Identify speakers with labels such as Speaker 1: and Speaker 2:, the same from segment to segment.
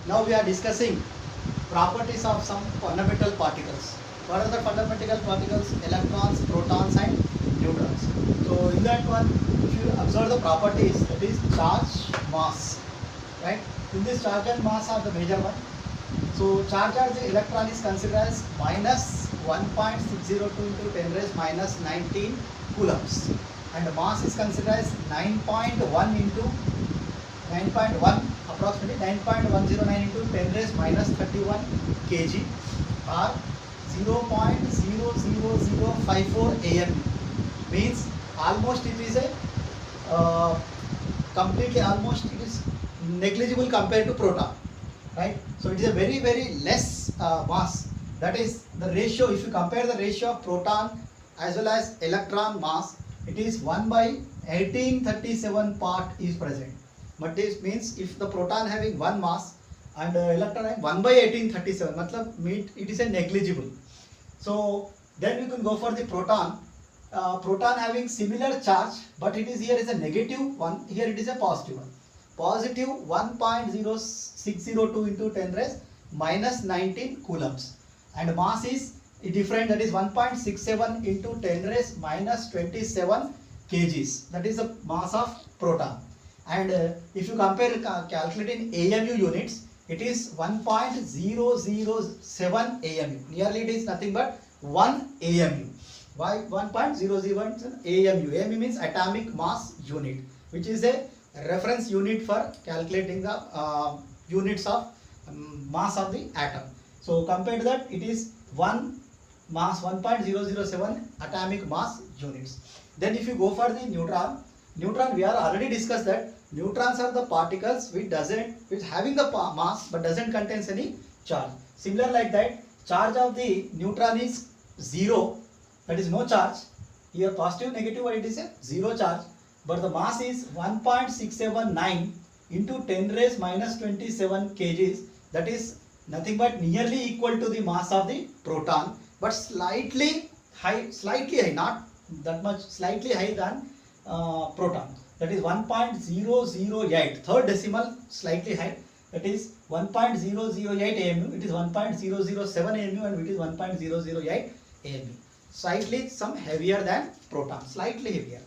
Speaker 1: Now we are discussing properties of some fundamental particles. What are the fundamental particles? Electrons, protons and neutrons. So in that one, if you observe the properties, that is charge, mass, right? In this charge and mass are the major one. So charge of the electron is considered as minus 1.602 into 10 raised minus 19 coulombs, and the mass is considered as 9.1 into 9.1 approximately 9.109 into 10 raised minus 31 kg or 0.00054 AMU. Means almost it is a completely almost it is negligible compared to proton, right? So it is a very less mass. That is the ratio. If you compare the ratio of proton as well as electron mass, it is 1 by 1837 part is present. But this means if the proton having one mass and electron having 1 by 1837, matlab it is a negligible. So then we can go for the proton. Proton having similar charge, but it is here is a negative one. Here it is a positive one. Positive 1.0602 into 10 raised minus 19 coulombs, and mass is different, that is 1.67 into 10 raised minus 27 kgs. That is the mass of proton. And if you compare calculating AMU units, it is 1.007 AMU. Nearly it is nothing but 1 AMU. Why 1.001 AMU? AMU means atomic mass unit, which is a reference unit for calculating the units of mass of the atom. So compared to that, it is 1 mass 1.007 atomic mass units. Then if you go for the neutron, we are already discussed that neutrons are the particles which having the mass but doesn't contain any charge. Similar like that, charge of the neutron is 0, that is no charge. Here positive, negative, it is a 0 charge. But the mass is 1.679 into 10 raised minus 27 kgs. That is nothing but nearly equal to the mass of the proton, but slightly high, not that much, slightly higher than proton. That is 1.008, third decimal slightly high. That is 1.008 AMU. It is 1.007 AMU and it is 1.008 AMU. Slightly some heavier than proton, slightly heavier.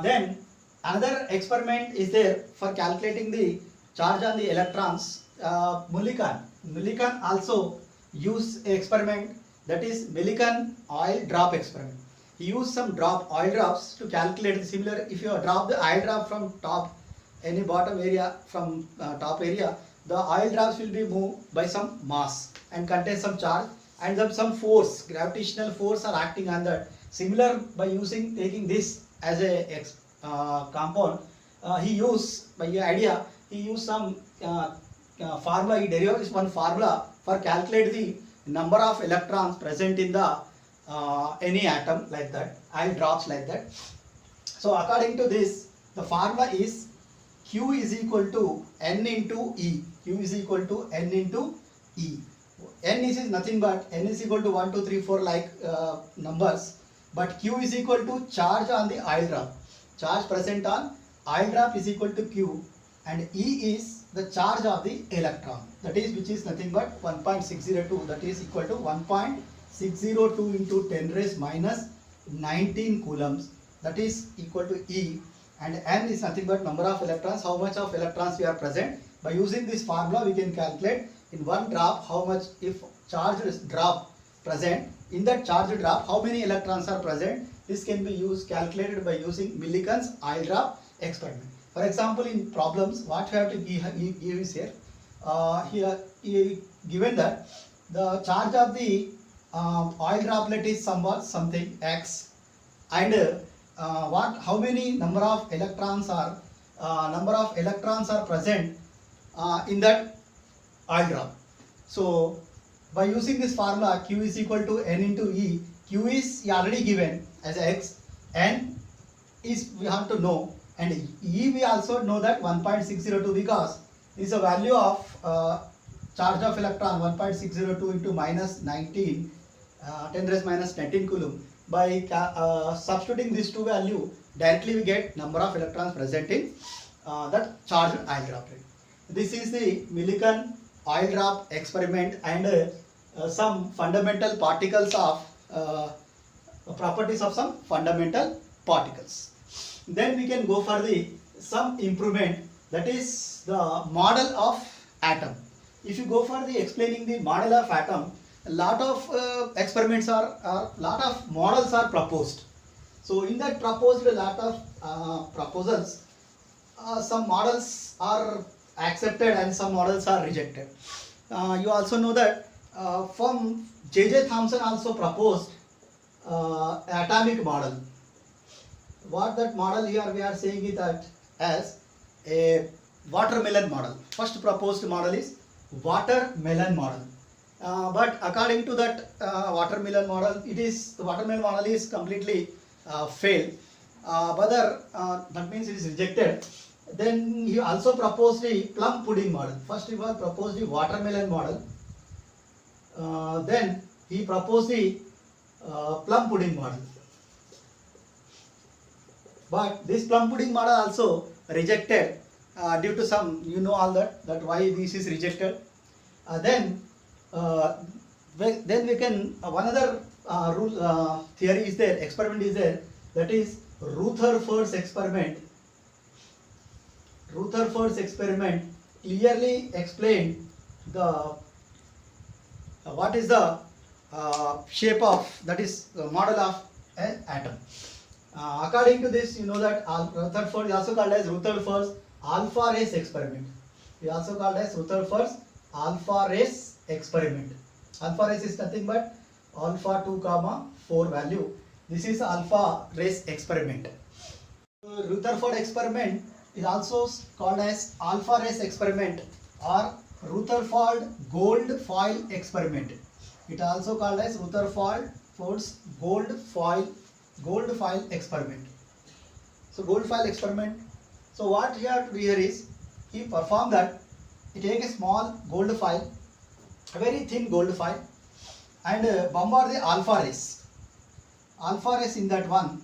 Speaker 1: Then another experiment is there for calculating the charge on the electrons. Millikan also used experiment, that is Millikan oil drop experiment. He used some oil drops to calculate the similar. If you drop the oil drop from top, any bottom area from top area, the oil drops will be moved by some mass and contain some charge, and then some force, gravitational force are acting on that. Similar by taking this as a compound, he used some formula. He derived one formula for calculate the number of electrons present in the any atom, like that, oil drops like that. So according to this, the formula is Q is equal to N into E. Q is equal to N into E. N is nothing but N is equal to 1, 2, 3, 4 like numbers, but Q is equal to charge on the oil drop. Charge present on oil drop is equal to Q, and E is the charge of the electron, that is which is nothing but 1.602, that is equal to 1.602 into 10 raised minus 19 coulombs, that is equal to E, and N is nothing but number of electrons, how much of electrons we are present. By using this formula, we can calculate in one drop how much, if charge drop present, in that charge drop how many electrons are present. This can be calculated by using Millikan's oil drop experiment. For example, in problems, what we have to give is here. Here given that the charge of the oil droplet is something x, and how many number of electrons are present in that oil drop. So by using this formula, Q is equal to N into E. Q is already given as x, N is we have to know, and E we also know that 1.602, because this is a value of charge of electron 1.602 into minus 19 10 raised minus 19 coulomb. By substituting these two value, directly we get number of electrons present in that charged ion droplet. This is the Millikan oil drop experiment and some fundamental particles of properties of some fundamental particles. Then we can go for the some improvement, that is the model of atom. If you go for the explaining the model of atom, a lot of experiments are lot of models are proposed. So in that proposed a lot of proposals, some models are accepted and some models are rejected. You also know that from J.J. Thomson also proposed atomic model. What that model here we are saying it that as a watermelon model. First proposed model is watermelon model. But according to that watermelon model, the watermelon model is completely failed. Whether that means it is rejected. Then he also proposed the plum pudding model. First he proposed the watermelon model. Then he proposed the plum pudding model. But this plum pudding model also rejected due to some, you know all that why this is rejected. Then we can one other rule theory is there, experiment is there, that is Rutherford's experiment. Rutherford's experiment clearly explained the what is the shape of, that is the model of an atom. According to this, you know that Rutherford is also called as Rutherford's alpha race experiment. He also called as Rutherford's alpha race experiment. Alpha race is nothing but alpha 2, 4 value. This is alpha race experiment. Rutherford experiment is also called as alpha race experiment or Rutherford gold foil experiment. It also called as Rutherford's gold foil experiment. So gold foil experiment. So what he had to do here is he performed that he take a small gold foil, a very thin gold foil, and bombard the alpha rays in that one,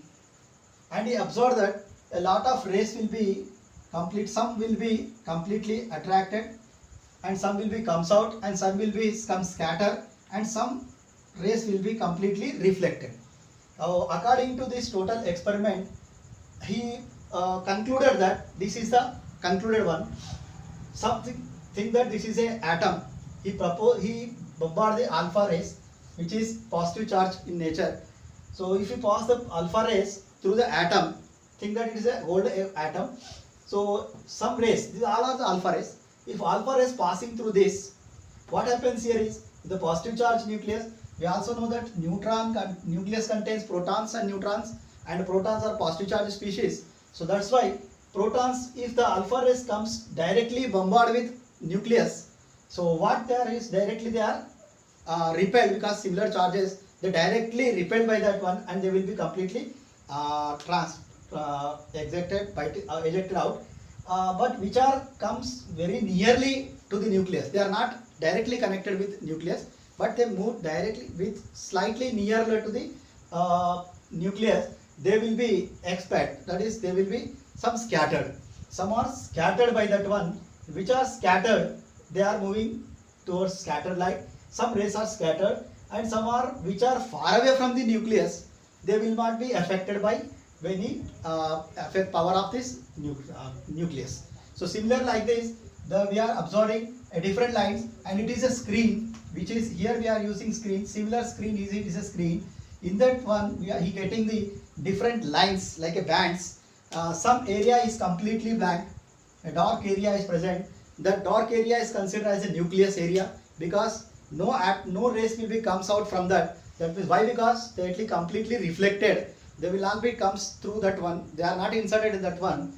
Speaker 1: and he observed that a lot of rays will be complete, some will be completely attracted and some will be comes out and some will be come scatter and some rays will be completely reflected. Now according to this total experiment, he concluded that this is the concluded one. Something think that this is a atom. He bombarded the alpha rays, which is positive charge in nature. So if you pass the alpha rays through the atom, think that it is a gold atom. So some rays, these all are the alpha rays. If alpha rays passing through this, what happens here is the positive charge nucleus. We also know that nucleus contains protons and neutrons, and protons are positive charge species. So that's why protons, if the alpha rays comes directly bombard with nucleus, so what there is directly they are repelled, because similar charges, they directly repelled by that one and they will be completely ejected out. But which are comes very nearly to the nucleus. They are not directly connected with nucleus, but they move directly with slightly nearer to the nucleus. They will be expelled. That is, they will be some scattered. Some are scattered by that one. Which are scattered, they are moving towards scattered light. Some rays are scattered, and some are which are far away from the nucleus. They will not be affected by any effect power of this nucleus. So similar like this, we are observing a different lines, and it is a screen, which is here we are using screen. Similar screen is it is a screen. In that one we are getting the different lines like a bands. Some area is completely blank, a dark area is present. That dark area is considered as a nucleus area, because no rays will be comes out from that. That is why, because they are completely reflected. They will not be comes through that one. They are not inserted in that one.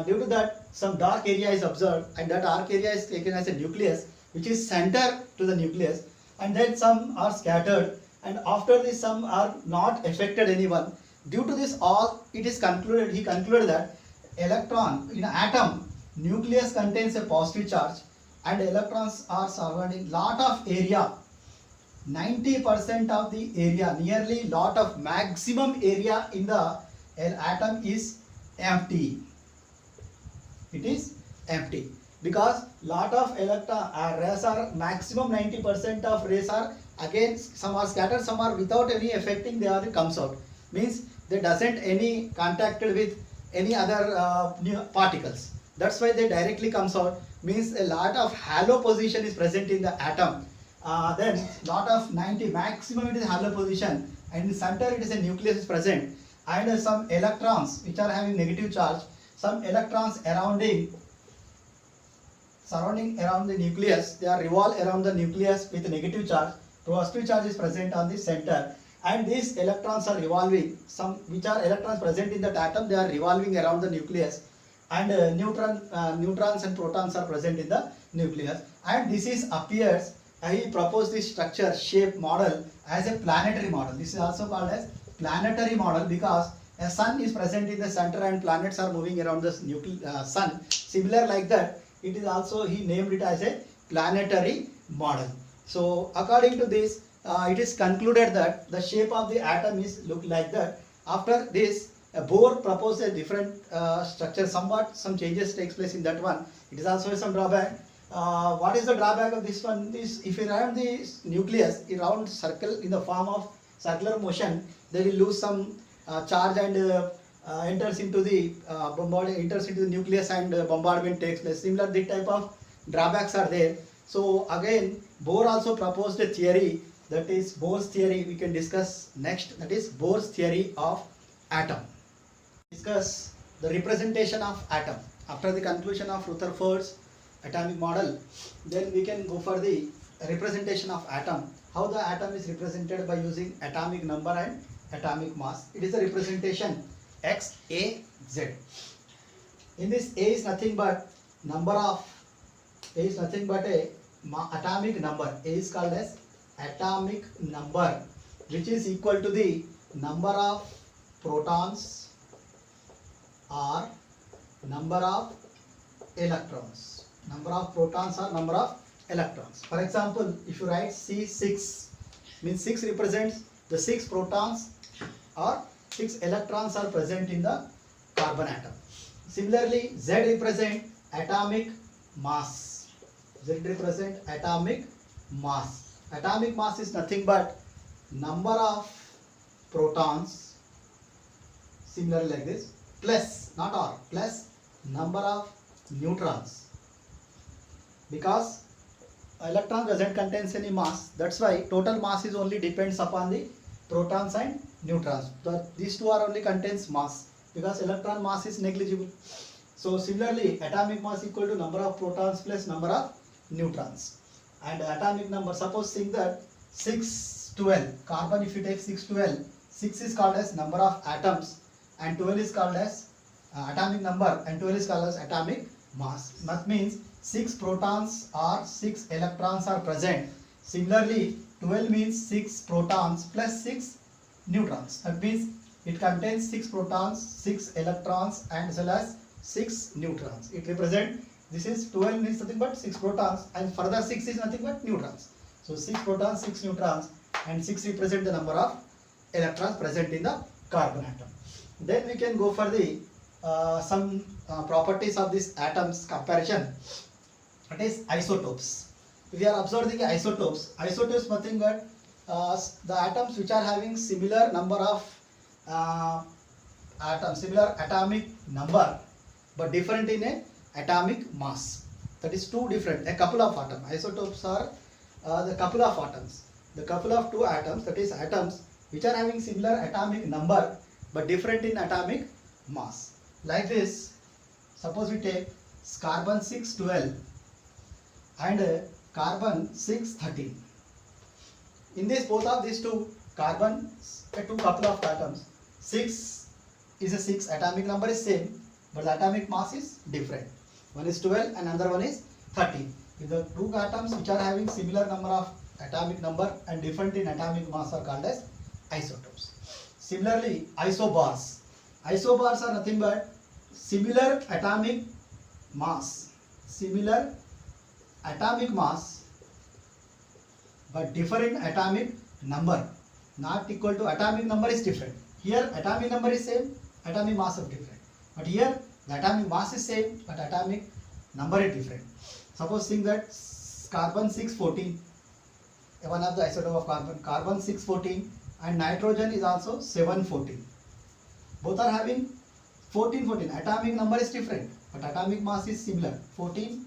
Speaker 1: Due to that, some dark area is observed, and that dark area is taken as a nucleus, which is center to the nucleus. And then some are scattered, and after this some are not affected anyone. Due to this all, it is concluded. He concluded that electron in an atom, nucleus contains a positive charge, and electrons are surrounding lot of area. 90% of the area, nearly lot of maximum area in the atom is empty. It is empty. because lot of rays are maximum 90% of rays are again, some are scattered, some are without any affecting, they are comes out, means they doesn't any contacted with any other new particles, that's why they directly comes out, means a lot of halo position is present in the atom. Then lot of 90 maximum it is halo position, and in the center it is a nucleus is present, and some electrons which are having negative charge, some electrons surrounding around the nucleus, they are revolve around the nucleus with negative charge, positive charge is present on the center, and these electrons are revolving, some which are electrons present in that atom, they are revolving around the nucleus, and neutrons and protons are present in the nucleus, and this is appears, he proposed this structure shape model as a planetary model. This is also called as planetary model because a sun is present in the center and planets are moving around the sun. Similar like that, it is also, he named it as a planetary model. So according to this, it is concluded that the shape of the atom is look like that. After this, Bohr proposed a different structure, somewhat some changes takes place in that one. It is also some drawback. What is the drawback of this one? Is if you round the nucleus, around circle in the form of circular motion, they will lose some charge and enters into the nucleus, and bombardment takes place. Similar, this type of drawbacks are there. So again, Bohr also proposed a theory, that is Bohr's theory. We can discuss next. That is Bohr's theory of atom. Discuss the representation of atom. After the conclusion of Rutherford's atomic model, then we can go for the representation of atom. How the atom is represented by using atomic number and atomic mass. It is a representation X, A, Z. In this, A is nothing but a atomic number. A is called as atomic number, which is equal to the number of protons or number of electrons. Number of protons or number of electrons. For example, if you write C6, means 6 represents the 6 protons or 6 electrons are present in the carbon atom. Similarly, Z represent atomic mass. Z represent atomic mass. Atomic mass is nothing but number of protons, similarly like this, plus, not or, plus number of neutrons. Because electron doesn't contain any mass, that's why total mass is only depends upon the protons and neutrons. These two are only contains mass, because electron mass is negligible. So similarly, atomic mass equal to number of protons plus number of neutrons. And atomic number, suppose think that 612, carbon if you take 612, 6 is called as number of atoms and 12 is called as atomic number and 12 is called as atomic mass. That means 6 protons or 6 electrons are present. Similarly, 12 means 6 protons plus 6 neutrons. That means it contains 6 protons, 6 electrons and as well as 6 neutrons. It represents, this is 12 means nothing but 6 protons and further 6 is nothing but neutrons. So 6 protons, 6 neutrons and 6 represent the number of electrons present in the carbon atom. Then we can go for the some properties of these atoms comparison. That is isotopes. If we are observing the isotopes, isotopes nothing but the atoms which are having similar number of atoms, similar atomic number, but different in a atomic mass. That is two different, a couple of atoms. Isotopes are the couple of atoms. The couple of two atoms, that is atoms which are having similar atomic number but different in atomic mass. Like this, suppose we take carbon 612 and carbon 613. In this, both of these two carbon, two couple of atoms, 6 is a 6, atomic number is same, but the atomic mass is different. One is 12 and another one is 13. If the two atoms which are having similar number of atomic number and different in atomic mass are called as isotopes. Similarly, isobars. Isobars are nothing but similar atomic mass, but different atomic number, not equal to atomic number is different. Here atomic number is same, atomic mass is different. But here the atomic mass is same, but atomic number is different. Suppose think that carbon 614, one of the isotope of carbon 614, and nitrogen is also 714. Both are having 14. Atomic number is different, but atomic mass is similar, 14.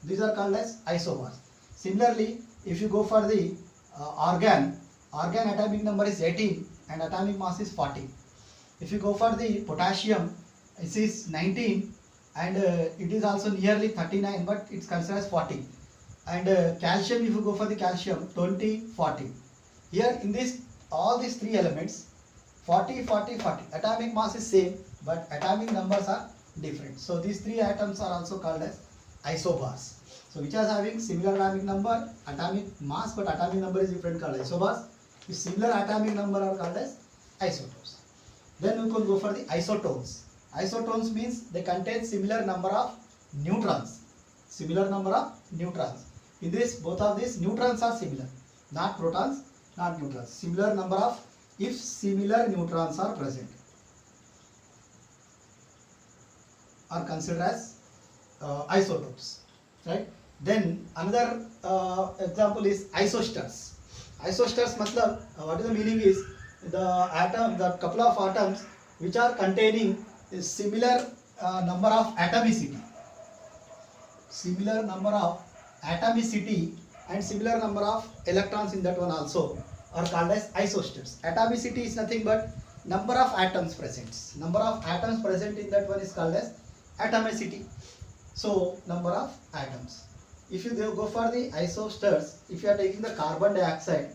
Speaker 1: These are called as isobars. Similarly, if you go for the argon atomic number is 18 and atomic mass is 40. If you go for the potassium, it is 19 and it is also nearly 39, but it's considered as 40. And calcium, if you go for the calcium, 20, 40. Here in this, all these three elements, 40. Atomic mass is same, but atomic numbers are different. So these three atoms are also called as isobars. So which are having similar atomic number, atomic mass, but atomic number is different, called isobars. With similar atomic number are called as isotopes. Then we can go for the isotones. Isotones means they contain similar number of neutrons. In this, both of these neutrons are similar, not protons, not neutrons. Similar number of, if similar neutrons are present, are considered as isotopes, right? Then another example is isosters. Isosters matlab, what is the meaning is the couple of atoms which are containing a similar number of atomicity, and similar number of electrons in that one also are called as isosters. Atomicity is nothing but number of atoms present. Number of atoms present in that one is called as atomicity. So number of atoms. If you go for the isosters, if you are taking the carbon dioxide,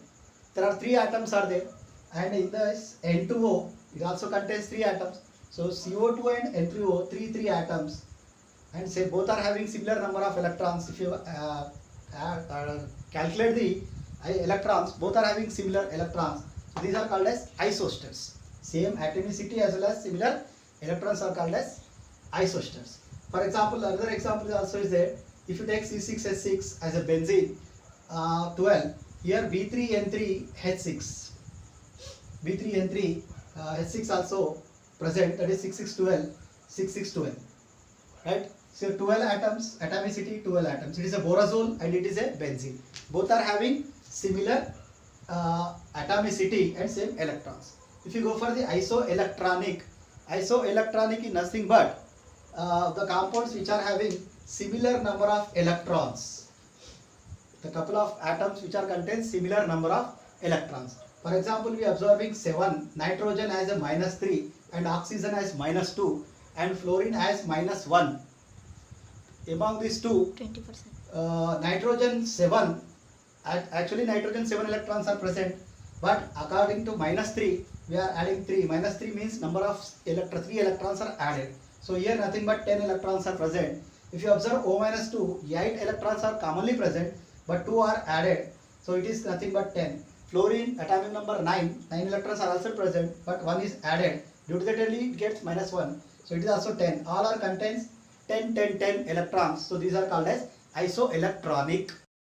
Speaker 1: there are 3 atoms are there, and in this N2O, it also contains 3 atoms. So CO2 and N3O, 3 atoms, and say both are having similar number of electrons. If you calculate the electrons, both are having similar electrons. So these are called as isosters. Same atomicity as well as similar electrons are called as isosters. For example, another example also is there. If you take C6H6 as a benzene, 12, here B3N3H6, H6 also present, that is 6,6,12, right? So 12 atoms, atomicity 12 atoms. It is a borazole and it is a benzene. Both are having similar atomicity and same electrons. If you go for the isoelectronic is nothing but the compounds which are having similar number of electrons. The couple of atoms which are contain similar number of electrons. For example, we are observing 7, nitrogen has a -3 and oxygen has -2 and fluorine has -1. Among these two, 20%. Nitrogen 7, actually nitrogen 7 electrons are present, but according to -3, we are adding 3. -3 means number of 3 electrons are added. So here nothing but 10 electrons are present. If you observe O-2, 8 electrons are commonly present, but 2 are added. So it is nothing but 10. Fluorine, atomic number 9 electrons are also present, but 1 is added. Due to that only it gets -1. So it is also 10. All are contains 10 electrons. So these are called as isoelectronic.